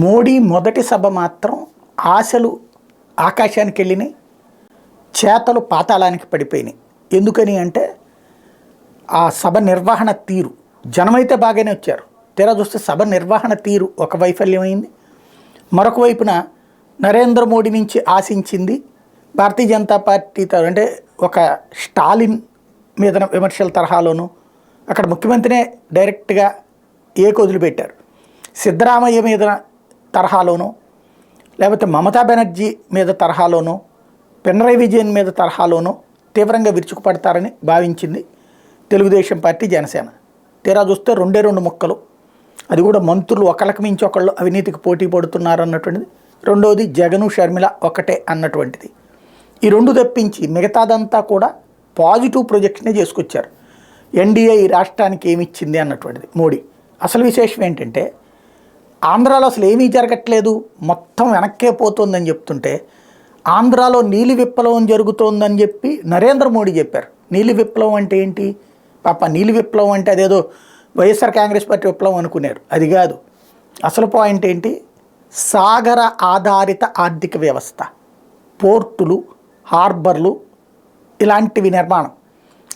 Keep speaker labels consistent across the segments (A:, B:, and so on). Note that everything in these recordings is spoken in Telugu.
A: మోడీ మొదటి సభ మాత్రం ఆశలు ఆకాశానికి వెళ్ళినాయి, చేతలు పాతాళానికి పడిపోయినాయి. ఎందుకని అంటే ఆ సభ నిర్వహణ తీరు, జనమైతే బాగానే వచ్చారు, తీరా చూస్తే సభ నిర్వహణ తీరు ఒక వైఫల్యమైంది. మరొక వైపున నరేంద్ర మోడీ నుంచి ఆశించింది భారతీయ జనతా పార్టీతో, అంటే ఒక స్టాలిన్ మీద విమర్శల తరహాలోను, అక్కడ ముఖ్యమంత్రినే డైరెక్ట్గా వదిలిపెట్టారు, సిద్ధరామయ్య మీద తరహాలోను, లేకపోతే మమతా బెనర్జీ మీద తరహాలోను, పినరయి విజయన్ మీద తరహాలోను తీవ్రంగా విరుచుకుపడతారని భావించింది తెలుగుదేశం పార్టీ, జనసేన. తీరా చూస్తే రెండు ముక్కలు, అది కూడా మంత్రులు ఒకళ్ళకి మించి ఒకళ్ళు అవినీతికి పోటీ పడుతున్నారు అన్నటువంటిది. రెండోది జగను షర్మిల ఒకటే అన్నటువంటిది. ఈ రెండు తప్పించి మిగతాదంతా కూడా పాజిటివ్ ప్రొజెక్షనే చేసుకొచ్చారు. ఎన్డీఏ ఈ రాష్ట్రానికి ఏమిచ్చింది అన్నటువంటిది మోడీ. అసలు విశేషం ఏంటంటే ఆంధ్రాలో అసలు ఏమీ జరగట్లేదు, మొత్తం వెనక్కే పోతుందని చెప్తుంటే ఆంధ్రాలో నీలి విప్లవం జరుగుతోందని చెప్పి నరేంద్ర మోడీ చెప్పారు. నీలి విప్లవం అంటే ఏంటి? పాప నీలి విప్లవం అంటే అదేదో వైఎస్ఆర్ కాంగ్రెస్ పార్టీ విప్లవం అనుకున్నారు, అది కాదు. అసలు పాయింట్ ఏంటి? సాగర ఆధారిత ఆర్థిక వ్యవస్థ, పోర్టులు, హార్బర్లు ఇలాంటివి నిర్మాణం,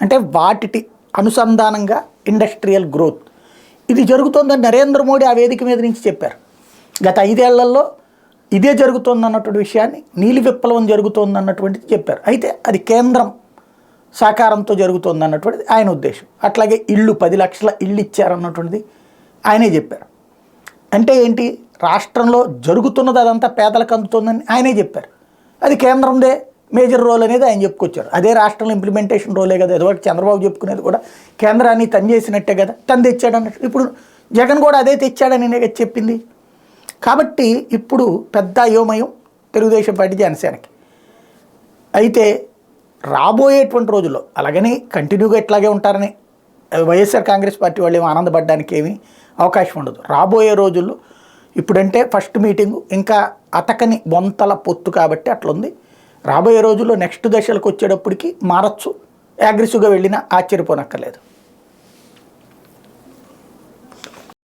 A: అంటే వాటి అనుసంధానంగా ఇండస్ట్రియల్ గ్రోత్ ఇది జరుగుతోందని నరేంద్ర మోడీ ఆ వేదిక మీద నుంచి చెప్పారు. గత 5 ఏళ్లలో ఇదే జరుగుతోందన్నటువంటి విషయాన్ని, నీలి విప్లవం జరుగుతోందన్నటువంటిది చెప్పారు. అయితే అది కేంద్రం సహకారంతో జరుగుతోందన్నటువంటిది ఆయన ఉద్దేశం. అట్లాగే 10 లక్షల ఇళ్ళు ఇచ్చారన్నటువంటిది ఆయనే చెప్పారు. అంటే ఏంటి? రాష్ట్రంలో జరుగుతున్నది అదంతా పేదలకు అందుతుందని ఆయనే చెప్పారు. అది కేంద్రందే మేజర్ రోల్ అనేది ఆయన చెప్పుకొచ్చారు. అదే రాష్ట్రంలో ఇంప్లిమెంటేషన్ రోలే కదా. ఎదుటి చంద్రబాబు చెప్పుకునేది కూడా కేంద్రాన్ని తను చేసినట్టే కదా, తను తెచ్చాడన్నట్టు. ఇప్పుడు జగన్ కూడా అదే తెచ్చాడని నేను చెప్పింది. కాబట్టి ఇప్పుడు పెద్ద అయోమయం తెలుగుదేశం పార్టీ, జనసేనకి. అయితే రాబోయేటువంటి రోజుల్లో అలాగని కంటిన్యూగా ఇట్లాగే ఉంటారని వైఎస్ఆర్ కాంగ్రెస్ పార్టీ వాళ్ళు ఏమో ఆనందపడడానికి ఏమీ అవకాశం ఉండదు. రాబోయే రోజుల్లో ఇప్పుడంటే ఫస్ట్ మీటింగు, ఇంకా అతకని బొంతల పొత్తు కాబట్టి అట్లుంది. రాబోయే రోజుల్లో నెక్స్ట్ దశలకు వచ్చేటప్పటికి మారచ్చు, అగ్రెసివ్గా వెళ్ళినా ఆశ్చర్యపోనక్కర్లేదు.